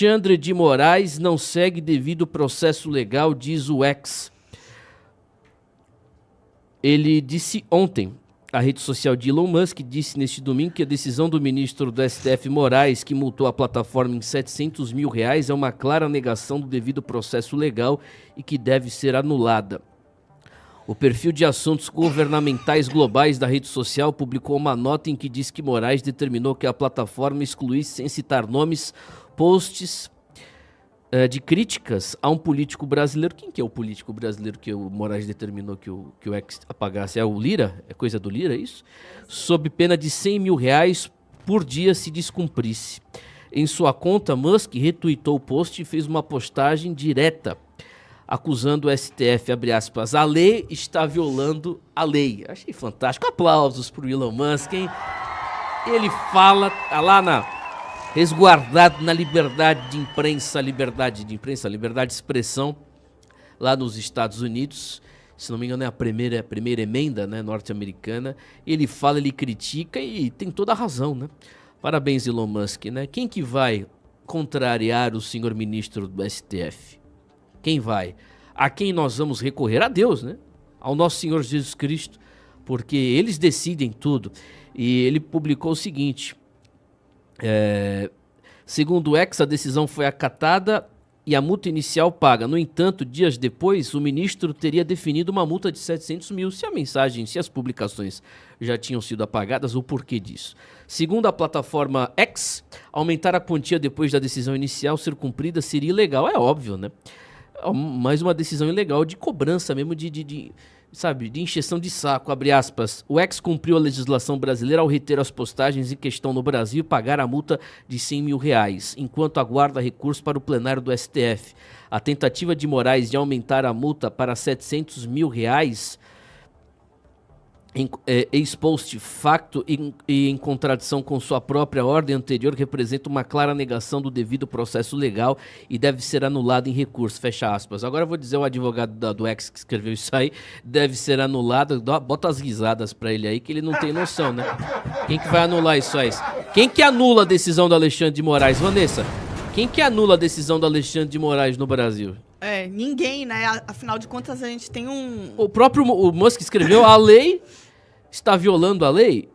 Alexandre de Moraes não segue devido processo legal, diz o ex. Ele disse ontem, a rede social de Elon Musk disse neste domingo que a decisão do ministro do STF Moraes, que multou a plataforma em R$700 mil, é uma clara negação do devido processo legal e que deve ser anulada. O perfil de assuntos governamentais globais da rede social publicou uma nota em que diz que Moraes determinou que a plataforma excluísse, sem citar nomes, posts de críticas a um político brasileiro. Quem que é o político brasileiro que o Moraes determinou que o ex apagasse? É o Lira? É coisa do Lira, é isso? Sob pena de R$100 mil por dia se descumprisse. Em sua conta, Musk retweetou o post e fez uma postagem direta acusando o STF, abre aspas, a lei está violando a lei. Achei fantástico. Aplausos pro Elon Musk, hein? Ele fala, tá lá resguardado na liberdade de imprensa, liberdade de expressão, lá nos Estados Unidos. Se não me engano é a primeira emenda, né, norte-americana. Ele fala, ele critica e tem toda a razão, né? Parabéns, Elon Musk, né? Quem que vai contrariar o senhor ministro do STF? Quem vai? A quem nós vamos recorrer? A Deus, né? Ao nosso Senhor Jesus Cristo, porque eles decidem tudo. E ele publicou o seguinte, segundo o ex, a decisão foi acatada e a multa inicial paga. No entanto, dias depois, o ministro teria definido uma multa de R$700 mil. Se a mensagem, se as publicações já tinham sido apagadas, o porquê disso? Segundo a plataforma X, aumentar a quantia depois da decisão inicial ser cumprida seria ilegal. É óbvio, né? Mais uma decisão ilegal de cobrança mesmo, de encheção de saco, abre aspas. O ex cumpriu a legislação brasileira ao reter as postagens em questão no Brasil e pagar a multa de R$100 mil, enquanto aguarda recurso para o plenário do STF. A tentativa de Moraes de aumentar a multa para R$700 mil, ex-post facto e em contradição com sua própria ordem anterior, representa uma clara negação do devido processo legal e deve ser anulado em recurso, fecha aspas. Agora eu vou dizer o advogado do ex que escreveu isso aí, deve ser anulado, bota as risadas pra ele aí que ele não tem noção, né? Quem que vai anular isso aí? Quem que anula a decisão do Alexandre de Moraes, Vanessa? Quem que anula a decisão do Alexandre de Moraes no Brasil? Ninguém, né? Afinal de contas, a gente tem um... O próprio Musk escreveu, a lei está violando a lei?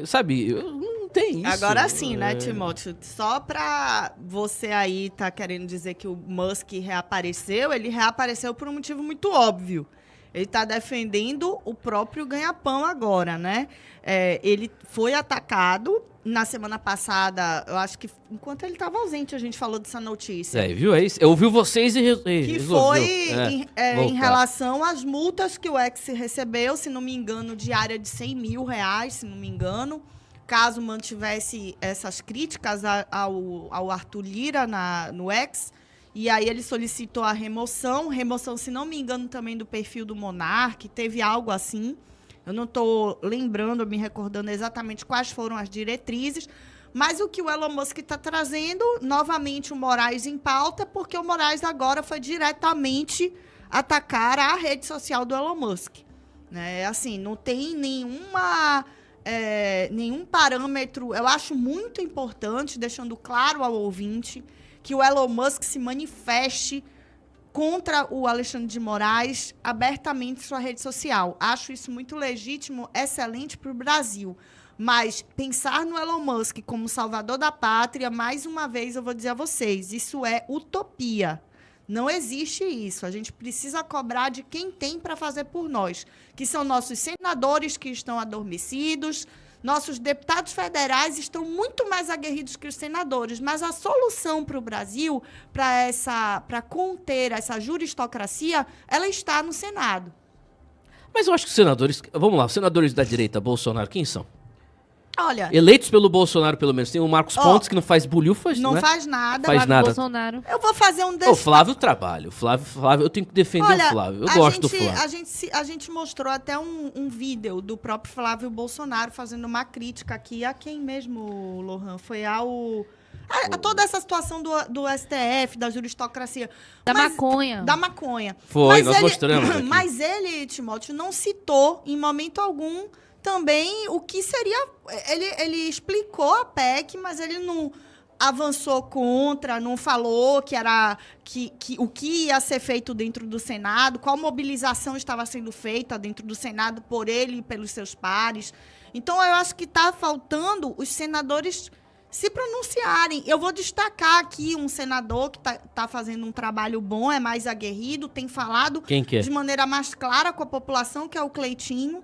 Sabe, não tem isso. Agora sim, né, Timóteo? Só pra você aí tá querendo dizer que o Musk reapareceu, ele reapareceu por um motivo muito óbvio. Ele tá defendendo o próprio ganha-pão agora, né? Ele foi atacado na semana passada, eu acho que enquanto ele estava ausente, a gente falou dessa notícia. Viu? É isso. Eu ouvi vocês e que foi em relação às multas que o ex recebeu, se não me engano, diária de R$100 mil, se não me engano, caso mantivesse essas críticas ao Arthur Lira no ex. E aí ele solicitou a remoção, se não me engano, também do perfil do Monark, teve algo assim. Eu não estou lembrando, me recordando exatamente quais foram as diretrizes, mas o que o Elon Musk está trazendo, novamente o Moraes em pauta, porque o Moraes agora foi diretamente atacar a rede social do Elon Musk. Né? Assim, não tem nenhum parâmetro. Eu acho muito importante, deixando claro ao ouvinte, que o Elon Musk se manifeste contra o Alexandre de Moraes abertamente em sua rede social. Acho isso muito legítimo, excelente para o Brasil. Mas pensar no Elon Musk como salvador da pátria, mais uma vez eu vou dizer a vocês, isso é utopia. Não existe isso. A gente precisa cobrar de quem tem para fazer por nós, que são nossos senadores que estão adormecidos. Nossos deputados federais estão muito mais aguerridos que os senadores, mas a solução para o Brasil, para conter essa juristocracia, ela está no Senado. Mas eu acho que os senadores... Vamos lá, os senadores da direita, Bolsonaro, quem são? Olha... Eleitos pelo Bolsonaro, pelo menos. Tem o Marcos Pontes, que não faz bulhufas, não né? faz nada. Faz nada. Bolsonaro. Eu vou fazer um... O Flávio trabalha. O Flávio, eu tenho que defender o Flávio. Eu gosto do Flávio. A gente mostrou até um vídeo do próprio Flávio Bolsonaro fazendo uma crítica aqui. A quem mesmo, Lohan? Foi a toda essa situação do STF, da juristocracia. Da maconha. Da maconha. Foi, nós mostramos aqui. Mas ele, Timóteo, não citou em momento algum também o que seria... Ele explicou a PEC, mas ele não... avançou contra, não falou que era o que ia ser feito dentro do Senado, qual mobilização estava sendo feita dentro do Senado por ele e pelos seus pares. Então, eu acho que está faltando os senadores se pronunciarem. Eu vou destacar aqui um senador que tá fazendo um trabalho bom, é mais aguerrido, tem falado de maneira mais clara com a população, que é o Cleitinho.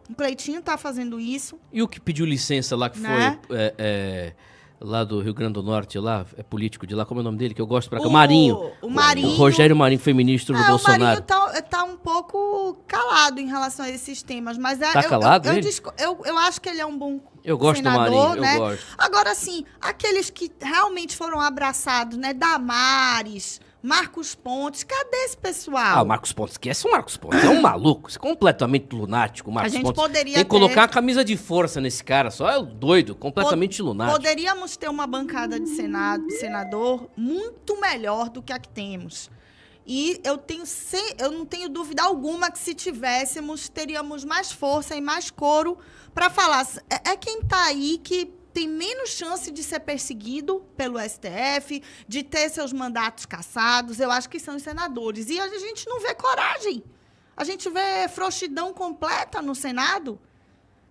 O Cleitinho está fazendo isso. E o que pediu licença lá, que né? foi lá do Rio Grande do Norte, lá, é político de lá, como é o nome dele, que eu gosto pra cá? Marinho. O Marinho. O Rogério Marinho foi ministro do Bolsonaro. O Marinho tá um pouco calado em relação a esses temas, mas calado ele? Eu acho que ele é um bom Eu gosto senador, do Marinho, né? eu gosto. Agora, assim, aqueles que realmente foram abraçados, né? Damares, Marcos Pontes, cadê esse pessoal? O Marcos Pontes, esquece o Marcos Pontes, é um maluco, é completamente lunático, o Marcos a gente Pontes. Poderia tem que colocar uma camisa de força nesse cara, só é doido, completamente lunático. Poderíamos ter uma bancada de senador muito melhor do que a que temos. E eu não tenho dúvida alguma que se tivéssemos, teríamos mais força e mais coro para falar. É quem está aí que tem menos chance de ser perseguido pelo STF, de ter seus mandatos cassados. Eu acho que são os senadores. E a gente não vê coragem. A gente vê frouxidão completa no Senado.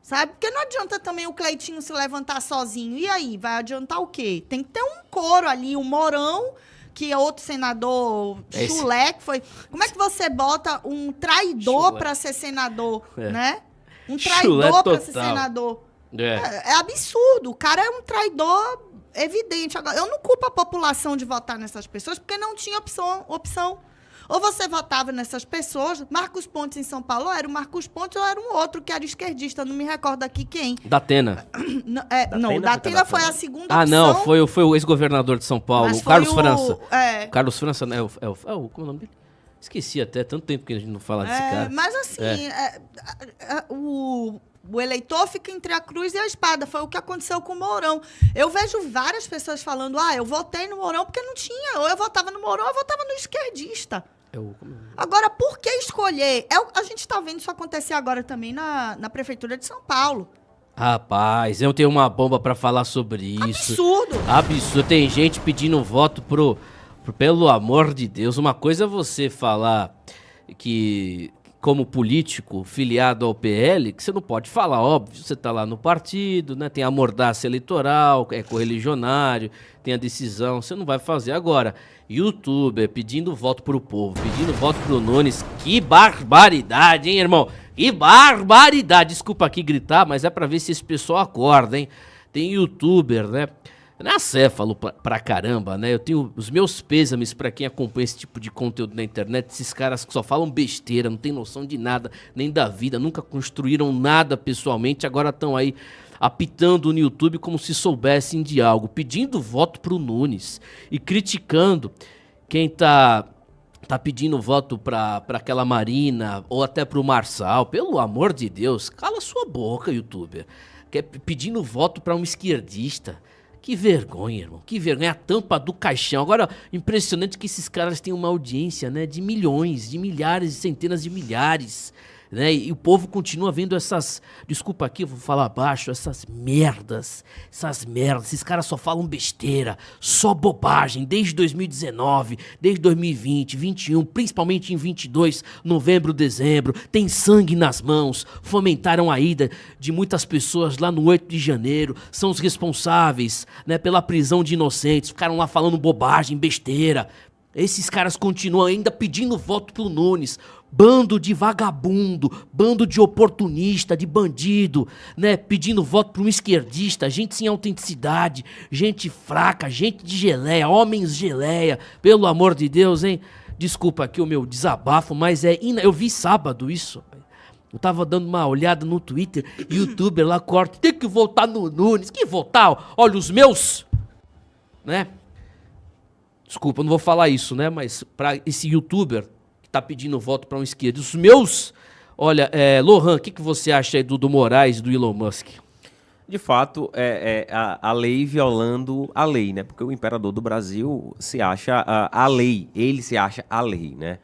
Sabe? Porque não adianta também o Cleitinho se levantar sozinho. E aí? Vai adiantar o quê? Tem que ter um coro ali, o Mourão, que é outro senador, chulé, que foi... Como é que você bota um traidor para ser senador, né? Um traidor para ser senador. É absurdo. O cara é um traidor evidente. Agora, eu não culpo a população de votar nessas pessoas, porque não tinha opção. Ou você votava nessas pessoas. Marcos Pontes em São Paulo, era o Marcos Pontes ou era um outro que era esquerdista. Não me recordo aqui quem. Datena. Datena foi a segunda opção. Não, foi o ex-governador de São Paulo, o Carlos França. Carlos França, né? Como é o nome dele? Esqueci até, tanto tempo que a gente não fala desse cara. Mas assim, o eleitor fica entre a cruz e a espada. Foi o que aconteceu com o Mourão. Eu vejo várias pessoas falando, eu votei no Mourão porque não tinha. Ou eu votava no Mourão ou eu votava no esquerdista. Agora, por que escolher? A gente está vendo isso acontecer agora também na Prefeitura de São Paulo. Rapaz, eu tenho uma bomba para falar sobre isso. Absurdo. Tem gente pedindo voto pelo amor de Deus. Uma coisa é você falar que... como político filiado ao PL, que você não pode falar, óbvio, você tá lá no partido, né? Tem a mordaça eleitoral, é correligionário, tem a decisão, você não vai fazer. Agora, youtuber pedindo voto pro povo, pedindo voto pro Nunes, que barbaridade, hein, irmão? Que barbaridade! Desculpa aqui gritar, mas é pra ver se esse pessoal acorda, hein? Tem youtuber, né? Não é acéfalo pra caramba, né? Eu tenho os meus pêsames pra quem acompanha esse tipo de conteúdo na internet. Esses caras que só falam besteira, não tem noção de nada, nem da vida, nunca construíram nada pessoalmente, agora estão aí apitando no YouTube como se soubessem de algo, pedindo voto pro Nunes e criticando quem tá pedindo voto pra aquela Marina ou até pro Marçal. Pelo amor de Deus, cala sua boca, youtuber. Pedindo voto pra um esquerdista. Que vergonha, irmão. Que vergonha. A tampa do caixão. Agora, impressionante que esses caras têm uma audiência, né? De milhões, de milhares, de centenas de milhares. Né? E o povo continua vendo essas... Desculpa aqui, eu vou falar baixo. Essas merdas. Esses caras só falam besteira. Só bobagem. Desde 2019, desde 2020, 2021, principalmente em 22, novembro, dezembro. Tem sangue nas mãos. Fomentaram a ida de muitas pessoas lá no 8 de janeiro. São os responsáveis, né, pela prisão de inocentes. Ficaram lá falando bobagem, besteira. Esses caras continuam ainda pedindo voto pro Nunes. Bando de vagabundo, bando de oportunista, de bandido, né? Pedindo voto para um esquerdista, gente sem autenticidade, gente fraca, gente de geleia, homens geleia. Pelo amor de Deus, hein? Desculpa aqui o meu desabafo, mas eu vi sábado isso. Eu tava dando uma olhada no Twitter, youtuber lá corta, tem que votar no Nunes. Que votar? Olha, os meus, né? Desculpa, eu não vou falar isso, né? Mas para esse youtuber tá pedindo voto para um esquerdo. Os meus... Olha, Lohan, o que você acha aí do Moraes e do Elon Musk? De fato, a lei violando a lei, né? Porque o imperador do Brasil se acha a lei. Ele se acha a lei, né?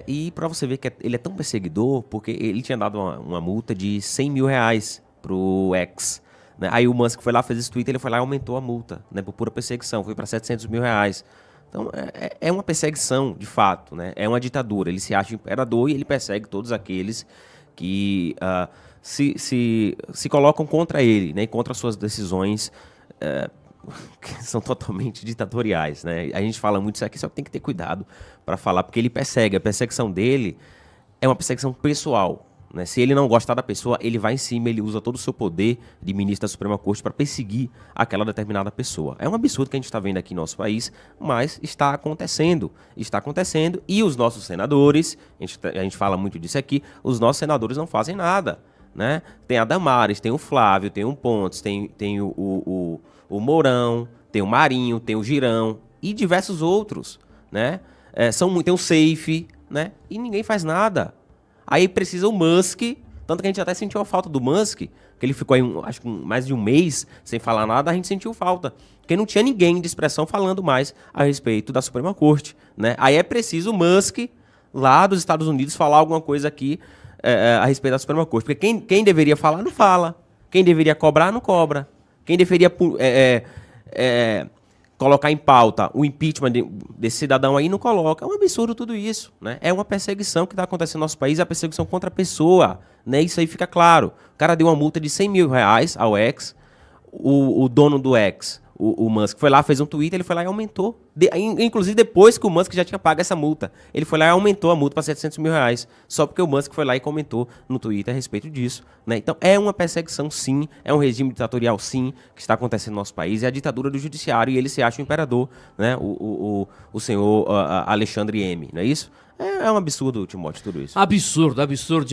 E para você ver que ele é tão perseguidor, porque ele tinha dado uma multa de 100 mil reais pro ex, né? Aí o Musk foi lá, fez esse tweet, ele foi lá e aumentou a multa, né? Por pura perseguição, foi para 700 mil reais. Então, é uma perseguição, de fato, né? É uma ditadura. Ele se acha imperador e ele persegue todos aqueles que se colocam contra ele, né? E contra suas decisões que são totalmente ditatoriais, né? A gente fala muito isso aqui, só que tem que ter cuidado para falar, porque ele persegue. A perseguição dele é uma perseguição pessoal, né? Se ele não gostar da pessoa, ele vai em cima, ele usa todo o seu poder de ministro da Suprema Corte para perseguir aquela determinada pessoa. É um absurdo que a gente está vendo aqui no nosso país, mas está acontecendo, e os nossos senadores, a gente fala muito disso aqui, os nossos senadores não fazem nada, né? Tem a Damares, tem o Flávio, tem o Pontes, tem o Mourão, tem o Marinho, tem o Girão e diversos outros, né? Tem o Safe, né? E ninguém faz nada. Aí precisa o Musk, tanto que a gente até sentiu a falta do Musk, que ele ficou aí, acho que mais de um mês sem falar nada, a gente sentiu falta. Porque não tinha ninguém de expressão falando mais a respeito da Suprema Corte, né? Aí é preciso o Musk, lá dos Estados Unidos, falar alguma coisa aqui a respeito da Suprema Corte. Porque quem deveria falar, não fala. Quem deveria cobrar, não cobra. Quem deveria colocar em pauta o impeachment desse cidadão aí, não coloca. É um absurdo tudo isso, né? É uma perseguição que está acontecendo no nosso país, é a perseguição contra a pessoa, né? Isso aí fica claro. O cara deu uma multa de 100 mil reais ao X, o dono do X, o Musk, foi lá, fez um tweet, ele foi lá e aumentou. Inclusive depois que o Musk já tinha pago essa multa. Ele foi lá e aumentou a multa para 700 mil reais. Só porque o Musk foi lá e comentou no Twitter a respeito disso, né? Então é uma perseguição sim, é um regime ditatorial sim, que está acontecendo no nosso país. É a ditadura do judiciário e ele se acha o imperador, né? O senhor Alexandre M, não é isso? É um absurdo, Timóteo, tudo isso. Absurdo